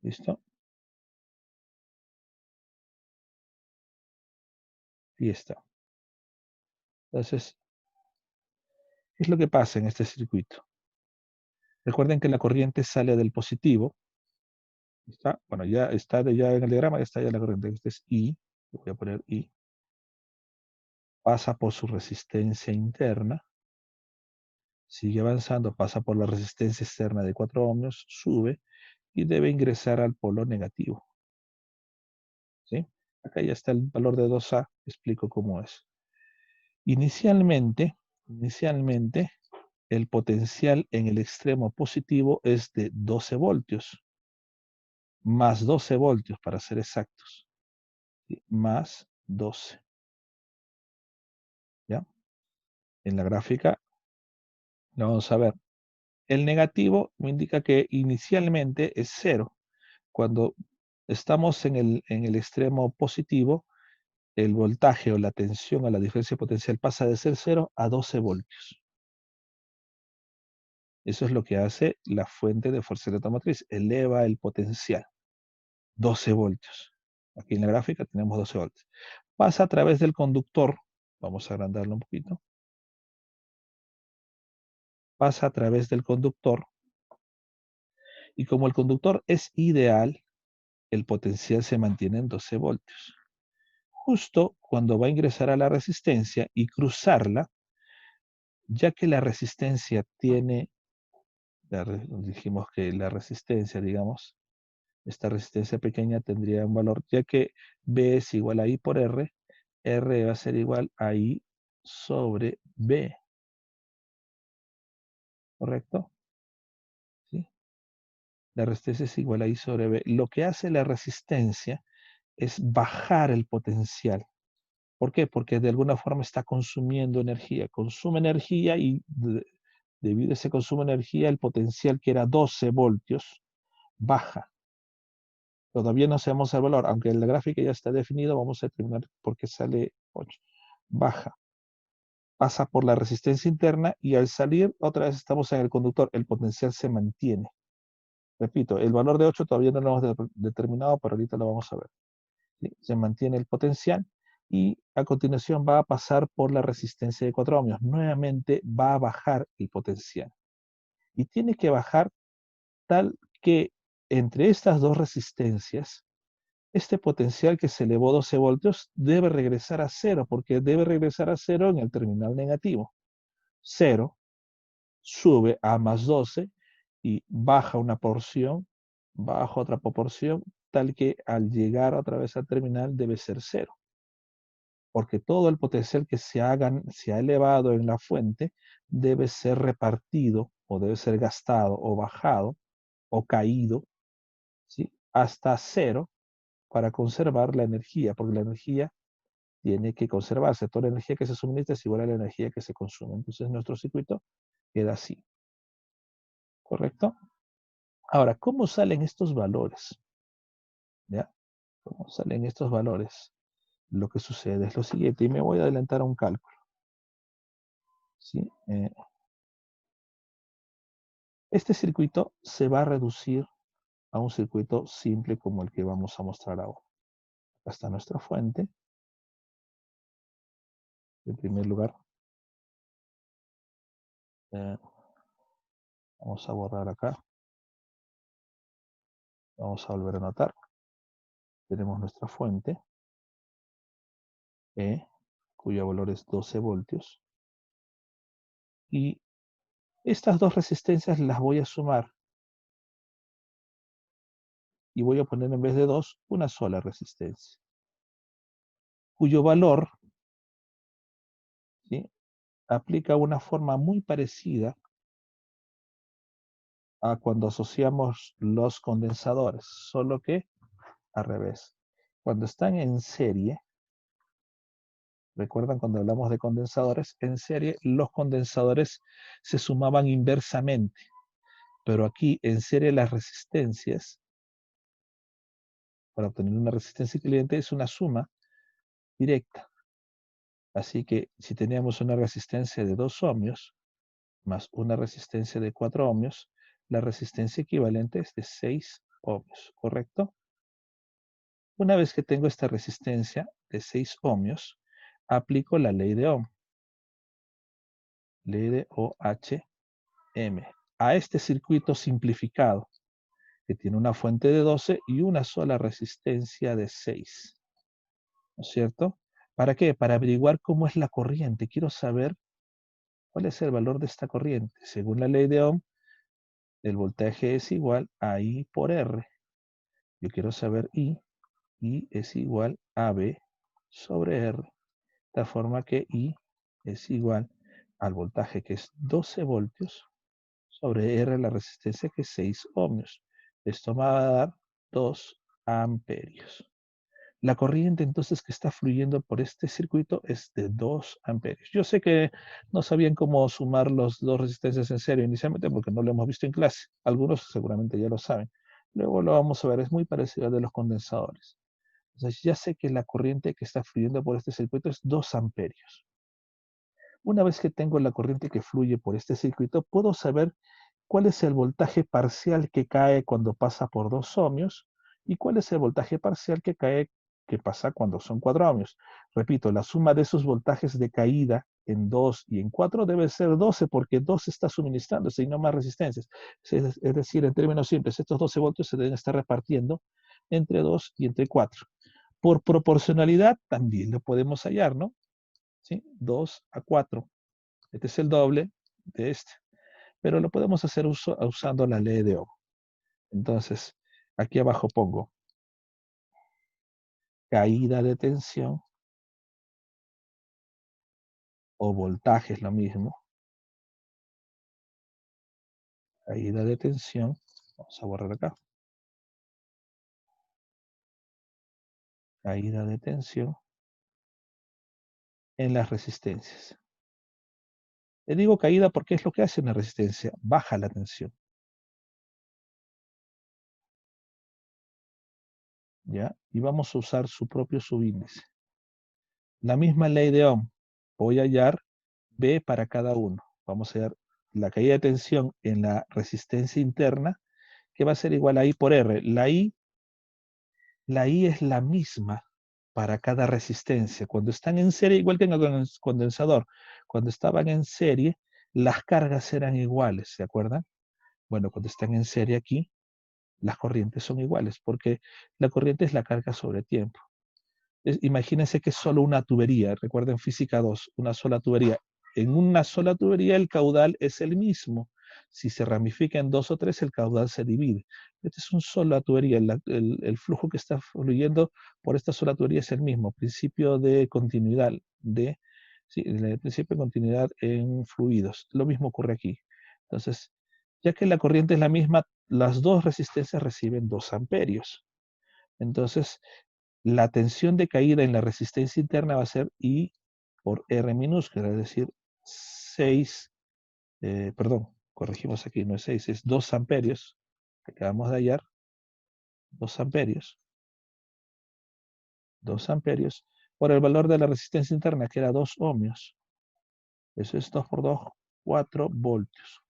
¿Listo? Y está. Entonces, ¿qué es lo que pasa en este circuito? Recuerden que la corriente sale del positivo. ¿Está? Bueno, ya está ya en el diagrama, ya está ya la corriente. Este es I. Voy a poner I. Pasa por su resistencia interna. Sigue avanzando, pasa por la resistencia externa de 4 ohmios, sube y debe ingresar al polo negativo. ¿Sí? Acá ya está el valor de 2A, explico cómo es. Inicialmente, el potencial en el extremo positivo es de 12 voltios, más 12 voltios para ser exactos, ¿sí? Más 12. ¿Ya? En la gráfica lo vamos a ver. El negativo me indica que inicialmente es 0. Cuando estamos en el extremo positivo, el voltaje o la tensión a la diferencia potencial pasa de ser 0 a 12 voltios. Eso es lo que hace la fuente de fuerza electromotriz. Eleva el potencial. 12 voltios. Aquí en la gráfica tenemos 12 voltios. Pasa a través del conductor. Vamos a agrandarlo un poquito. Pasa a través del conductor. Y como el conductor es ideal, el potencial se mantiene en 12 voltios. Justo cuando va a ingresar a la resistencia y cruzarla, ya que la resistencia tiene, dijimos que la resistencia, digamos, esta resistencia pequeña tendría un valor, ya que B es igual a I por R, R va a ser igual a I sobre B. ¿Correcto? ¿Sí? La resistencia es igual a I sobre B. Lo que hace la resistencia es bajar el potencial. ¿Por qué? Porque de alguna forma está consumiendo energía. Consume energía y debido a ese consumo de energía, el potencial que era 12 voltios baja. Todavía no sabemos el valor, aunque en la gráfica ya está definido, vamos a determinar por qué sale 8. Baja. Pasa por la resistencia interna y al salir, otra vez estamos en el conductor, el potencial se mantiene. Repito, el valor de 8 todavía no lo hemos determinado, pero ahorita lo vamos a ver. ¿Sí? Se mantiene el potencial y a continuación va a pasar por la resistencia de 4 ohmios. Nuevamente va a bajar el potencial. Y tiene que bajar tal que entre estas dos resistencias, este potencial que se elevó 12 voltios debe regresar a cero, porque debe regresar a cero en el terminal negativo. 0 sube a más 12 y baja una porción, baja otra proporción, tal que al llegar otra vez al terminal debe ser 0. Porque todo el potencial que se ha elevado en la fuente debe ser repartido o debe ser gastado o bajado o caído, ¿sí?, hasta 0 para conservar la energía, porque la energía tiene que conservarse. Toda la energía que se suministra es igual a la energía que se consume. Entonces nuestro circuito queda así. ¿Correcto? Ahora, ¿cómo salen estos valores? ¿Ya? ¿Cómo salen estos valores? Lo que sucede es lo siguiente, y me voy a adelantar a un cálculo. ¿Sí? Este circuito se va a reducir a un circuito simple como el que vamos a mostrar ahora. Acá está nuestra fuente. En primer lugar, vamos a borrar acá. Vamos a volver a anotar. Tenemos nuestra fuente, cuyo valor es 12 voltios. Y estas dos resistencias las voy a sumar. Y voy a poner en vez de 2, una sola resistencia. Cuyo valor, ¿sí?, aplica una forma muy parecida a cuando asociamos los condensadores, solo que al revés. Cuando están en serie, recuerdan cuando hablamos de condensadores, en serie los condensadores se sumaban inversamente, pero aquí en serie las resistencias, para obtener una resistencia equivalente, es una suma directa. Así que si teníamos una resistencia de 2 ohmios más una resistencia de 4 ohmios, la resistencia equivalente es de 6 ohmios, ¿correcto? Una vez que tengo esta resistencia de 6 ohmios, aplico la ley de Ohm. Ley de OHM. A este circuito simplificado, que tiene una fuente de 12 y una sola resistencia de 6. ¿No es cierto? ¿Para qué? Para averiguar cómo es la corriente. Quiero saber cuál es el valor de esta corriente. Según la ley de Ohm, el voltaje es igual a I por R. Yo quiero saber I es igual a B sobre R. De forma que I es igual al voltaje, que es 12 voltios, sobre R, la resistencia, que es 6 ohmios. Esto me va a dar 2 amperios. La corriente entonces que está fluyendo por este circuito es de 2 amperios. Yo sé que no sabían cómo sumar las dos resistencias en serio inicialmente porque no lo hemos visto en clase. Algunos seguramente ya lo saben. Luego lo vamos a ver, es muy parecido al de los condensadores. Entonces ya sé que la corriente que está fluyendo por este circuito es 2 amperios. Una vez que tengo la corriente que fluye por este circuito, puedo saber cuál es el voltaje parcial que cae cuando pasa por 2 ohmios y cuál es el voltaje parcial que pasa cuando son 4 ohmios. Repito, la suma de esos voltajes de caída en 2 y en 4 debe ser 12 porque 2 está suministrándose y no más resistencias. Es decir, en términos simples, estos 12 voltios se deben estar repartiendo entre 2 y entre 4. Por proporcionalidad también lo podemos hallar, ¿no? ¿Sí? 2 a 4. Este es el doble de este. Pero lo podemos hacer usando la ley de Ohm. Entonces, aquí abajo pongo caída de tensión o voltaje es lo mismo. Caída de tensión. Vamos a borrar acá. Caída de tensión en las resistencias. Le digo caída porque es lo que hace una resistencia. Baja la tensión. ¿Ya? Y vamos a usar su propio subíndice. La misma ley de Ohm. Voy a hallar B para cada uno. Vamos a hallar la caída de tensión en la resistencia interna, que va a ser igual a I por R. La I es la misma para cada resistencia. Cuando están en serie, igual que en el condensador, cuando estaban en serie, las cargas eran iguales, ¿se acuerdan? Bueno, cuando están en serie aquí, las corrientes son iguales, porque la corriente es la carga sobre tiempo. Imagínense que es solo una tubería, recuerden física 2, una sola tubería. En una sola tubería el caudal es el mismo. Si se ramifica en 2 o 3, el caudal se divide. Esta es una sola tubería, el flujo que está fluyendo por esta sola tubería es el mismo, principio de continuidad, sí, el principio de continuidad en fluidos. Lo mismo ocurre aquí. Entonces, ya que la corriente es la misma, las dos resistencias reciben 2 amperios. Entonces, la tensión de caída en la resistencia interna va a ser I por R minúscula, es decir, 6, perdón, corregimos aquí, no es 6, es 2 amperios, que acabamos de hallar, 2 amperios, 2 amperios, por el valor de la resistencia interna, que era 2 ohmios. Eso es 2 por 2, 4 voltios.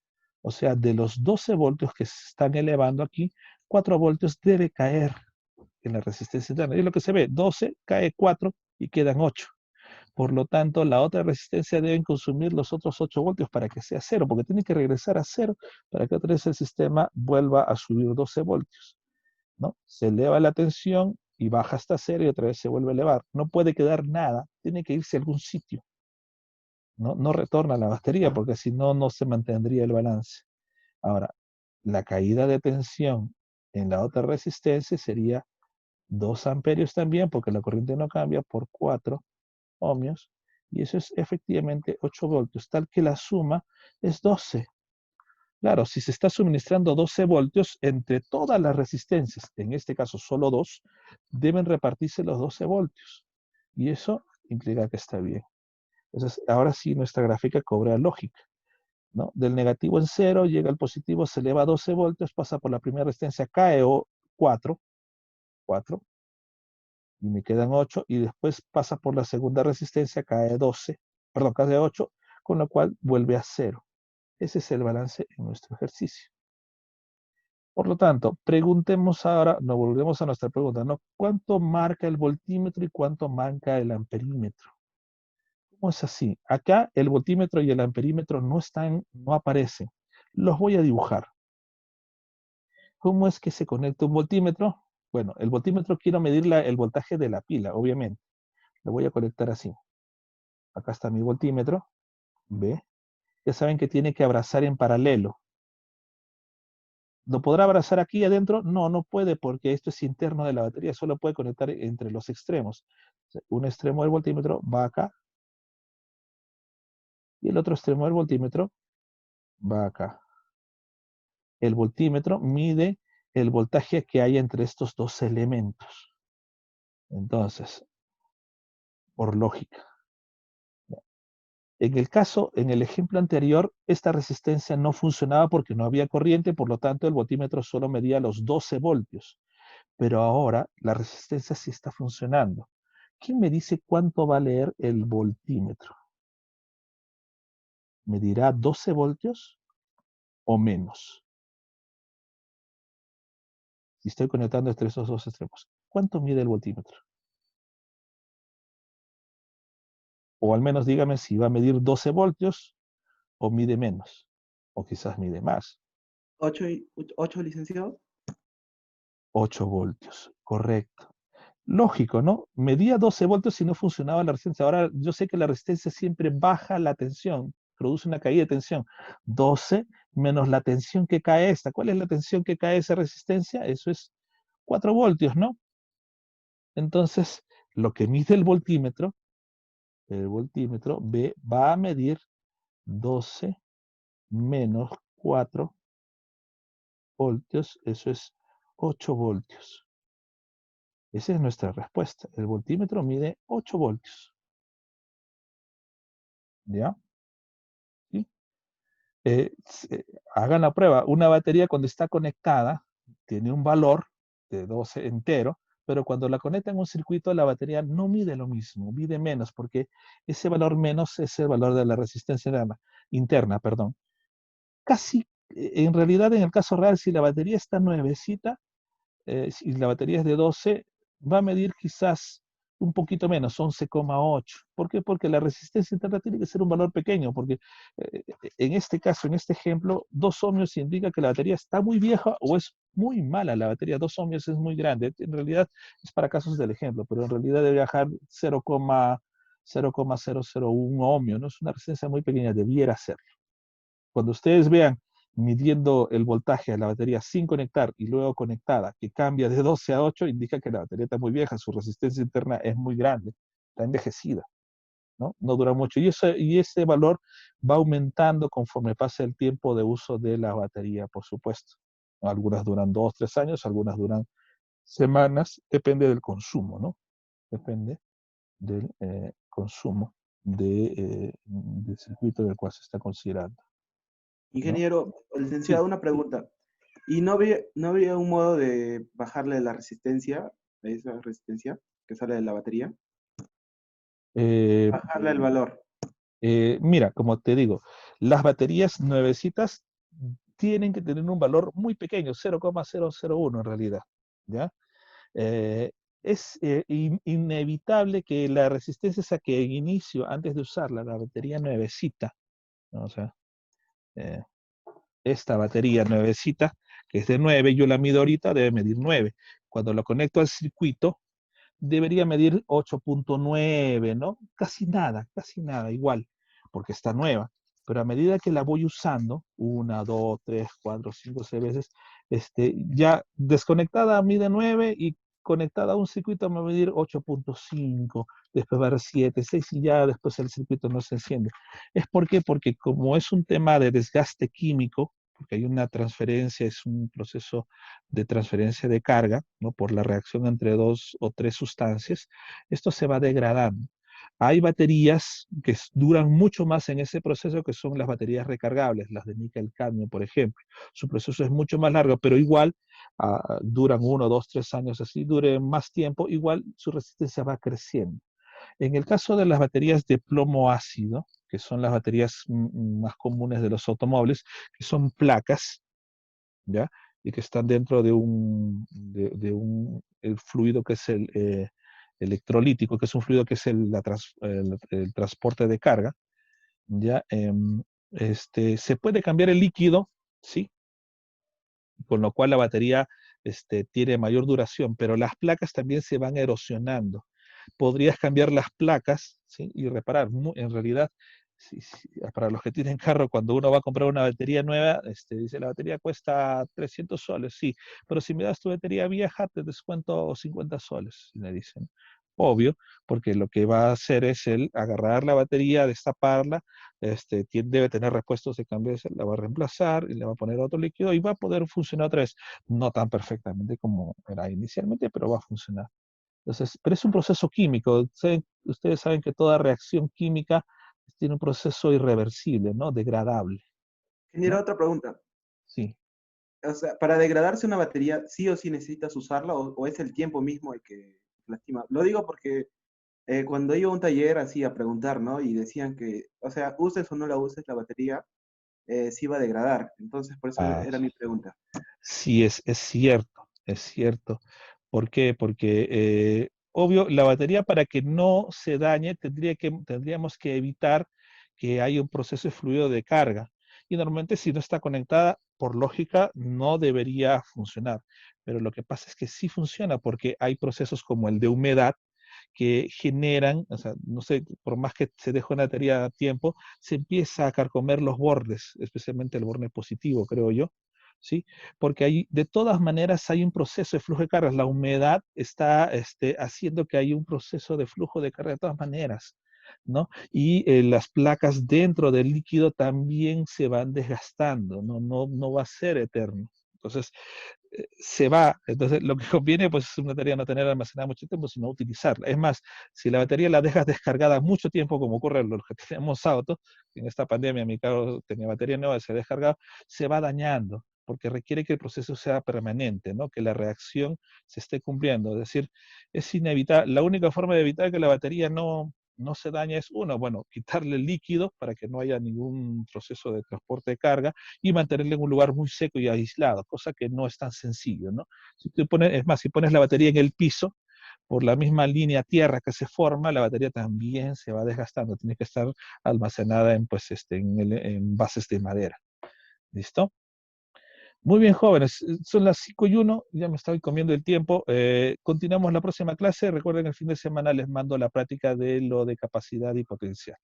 O sea, de los 12 voltios que se están elevando aquí, 4 voltios debe caer en la resistencia interna. Y es lo que se ve, 12 cae 4 y quedan 8. Por lo tanto, la otra resistencia deben consumir los otros 8 voltios para que sea 0, porque tiene que regresar a 0 para que otra vez el sistema vuelva a subir 12 voltios. ¿No? Se eleva la tensión y baja hasta 0 y otra vez se vuelve a elevar. No puede quedar nada, tiene que irse a algún sitio. No retorna a la batería porque si no, no se mantendría el balance. Ahora, la caída de tensión en la otra resistencia sería 2 amperios también, porque la corriente no cambia, por 4 ohmios, y eso es efectivamente 8 voltios, tal que la suma es 12. Claro, si se está suministrando 12 voltios entre todas las resistencias, en este caso solo 2, deben repartirse los 12 voltios. Y eso implica que está bien. Entonces, ahora sí nuestra gráfica cobra lógica, ¿no? Del negativo en 0 llega al positivo, se eleva a 12 voltios, pasa por la primera resistencia, cae 4, y me quedan 8, y después pasa por la segunda resistencia, cae 8, con lo cual vuelve a 0. Ese es el balance en nuestro ejercicio. Por lo tanto, preguntemos ahora, nos volvemos a nuestra pregunta, ¿no? ¿Cuánto marca el voltímetro y cuánto marca el amperímetro? ¿Cómo es así? Acá el voltímetro y el amperímetro no aparecen. Los voy a dibujar. ¿Cómo es que se conecta un voltímetro? Bueno, el voltímetro quiero medir el voltaje de la pila, obviamente. Lo voy a conectar así. Acá está mi voltímetro. ¿Ve? Ya saben que tiene que abrazar en paralelo. ¿Lo podrá abrazar aquí adentro? No, no puede porque esto es interno de la batería, solo puede conectar entre los extremos. Un extremo del voltímetro va acá y el otro extremo del voltímetro va acá. El voltímetro mide el voltaje que hay entre estos dos elementos. Entonces, por lógica. En el ejemplo anterior, esta resistencia no funcionaba porque no había corriente, por lo tanto el voltímetro solo medía los 12 voltios. Pero ahora la resistencia sí está funcionando. ¿Quién me dice cuánto va a leer el voltímetro? ¿Me dirá 12 voltios o menos. Si estoy conectando entre esos dos extremos. ¿Cuánto mide el voltímetro? O al menos dígame si va a medir 12 voltios o mide menos. O quizás mide más. 8, licenciado. 8 voltios, correcto. Lógico, ¿no? Medía 12 voltios y no funcionaba la resistencia. Ahora yo sé que la resistencia siempre baja la tensión, produce una caída de tensión. 12 menos la tensión que cae esta. ¿Cuál es la tensión que cae esa resistencia? Eso es 4 voltios, ¿no? Entonces, lo que mide el voltímetro va a medir 12 menos 4 voltios, eso es 8 voltios. Esa es nuestra respuesta. El voltímetro mide 8 voltios. ¿Ya? ¿Sí? Hagan la prueba. Una batería cuando está conectada tiene un valor de 12 entero, pero cuando la conectan a un circuito, la batería no mide lo mismo, mide menos, porque ese valor menos es el valor de la resistencia interna, perdón. Casi, en realidad, en el caso real, si la batería está nuevecita, si la batería es de 12, va a medir quizás un poquito menos, 11,8. ¿Por qué? Porque la resistencia interna tiene que ser un valor pequeño, porque en este caso, en este ejemplo, 2 ohmios indica que la batería está muy vieja o es muy mala. La batería 2 ohmios es muy grande. En realidad es para casos del ejemplo, pero en realidad debe bajar 0,001 ohmio, ¿no? Es una resistencia muy pequeña, debiera ser. Cuando ustedes vean midiendo el voltaje de la batería sin conectar y luego conectada, que cambia de 12 a 8, indica que la batería está muy vieja, su resistencia interna es muy grande, está envejecida, ¿no? No dura mucho. Y ese valor va aumentando conforme pasa el tiempo de uso de la batería, por supuesto. Algunas duran 2, 3 años, algunas duran semanas, depende del consumo, ¿no? Depende del consumo del circuito del cual se está considerando. Ingeniero, Sí. licenciado, una pregunta. ¿Y no había un modo de bajarle la resistencia a esa resistencia que sale de la batería? Eh, Bajarle el valor. Mira, como te digo, las baterías nuevecitas tienen que tener un valor muy pequeño, 0,001 en realidad, ¿ya? Es inevitable que la resistencia sea que en inicio, antes de usarla, la batería nuevecita, ¿no? O sea, eh, esta batería nuevecita, que es de 9, yo la mido ahorita, debe medir 9. Cuando lo conecto al circuito, debería medir 8,9, ¿no? Casi nada, igual, porque está nueva. Pero a medida que la voy usando, 1, 2, 3, 4, 5, 6 veces, ya desconectada mide 9 y conectada a un circuito me va a medir 8,5, después va a dar 7, 6 y ya después el circuito no se enciende. ¿Es por qué? Porque como es un tema de desgaste químico, porque hay una transferencia, es un proceso de transferencia de carga, ¿no? Por la reacción entre 2 o 3 sustancias, esto se va degradando. Hay baterías que duran mucho más en ese proceso, que son las baterías recargables, las de níquel cadmio, por ejemplo. Su proceso es mucho más largo, pero igual duran 1, 2, 3 años así, dure más tiempo, igual su resistencia va creciendo. En el caso de las baterías de plomo ácido, que son las baterías más comunes de los automóviles, que son placas, ¿ya? Y que están dentro de un el fluido que es el electrolítico, que es un fluido que es el transporte de carga, ¿ya? Se puede cambiar el líquido, ¿sí? Con lo cual la batería tiene mayor duración, pero las placas también se van erosionando. Podrías cambiar las placas, ¿sí? Y reparar. En realidad, para los que tienen carro, cuando uno va a comprar una batería nueva, dice la batería cuesta 300 soles, sí, pero si me das tu batería vieja, te descuento 50 soles, me dicen. Obvio, porque lo que va a hacer es el agarrar la batería, destaparla, debe tener repuestos de cambio, la va a reemplazar y le va a poner otro líquido y va a poder funcionar otra vez. No tan perfectamente como era inicialmente, pero va a funcionar. Entonces, pero es un proceso químico. Ustedes saben que toda reacción química tiene un proceso irreversible, ¿no? Degradable, Ingeniero, ¿no? otra pregunta. Sí. O sea, para degradarse una batería, ¿sí o sí necesitas usarla o es el tiempo mismo el que lastima? Lo digo porque cuando iba a un taller así a preguntar, ¿no? Y decían que, o sea, uses o no la uses la batería, se iba a degradar. Entonces, por eso Ah, era mi pregunta. sí, es cierto, es cierto. ¿Por qué? Porque, obvio, la batería para que no se dañe tendríamos que evitar que haya un proceso fluido de carga. Y normalmente si no está conectada, por lógica, no debería funcionar. Pero lo que pasa es que sí funciona porque hay procesos como el de humedad que generan, o sea, no sé, por más que se deje una batería a tiempo, se empieza a carcomer los bordes, especialmente el borde positivo, creo yo, ¿sí? Porque de todas maneras hay un proceso de flujo de cargas. La humedad está haciendo que haya un proceso de flujo de carga de todas maneras, ¿no? Y las placas dentro del líquido también se van desgastando, no va a ser eterno. Entonces, se va. Entonces, lo que conviene pues, es una batería no tener almacenada mucho tiempo, sino utilizarla. Es más, si la batería la dejas descargada mucho tiempo, como ocurre en los que tenemos autos, en esta pandemia mi carro tenía batería nueva, se ha descargado, se va dañando, porque requiere que el proceso sea permanente, ¿no? Que la reacción se esté cumpliendo. Es decir, es inevitable. La única forma de evitar que la batería no se dañe es, uno, bueno, quitarle el líquido para que no haya ningún proceso de transporte de carga y mantenerla en un lugar muy seco y aislado, cosa que no es tan sencillo, ¿no? Si tú pones, es más, si pones la batería en el piso, por la misma línea tierra que se forma, la batería también se va desgastando, tiene que estar almacenada en, pues, en bases de madera. ¿Listo? Muy bien, jóvenes, son las 5:01, ya me estoy comiendo el tiempo. Continuamos la próxima clase. Recuerden, el fin de semana les mando la práctica de lo de capacidad y potencial.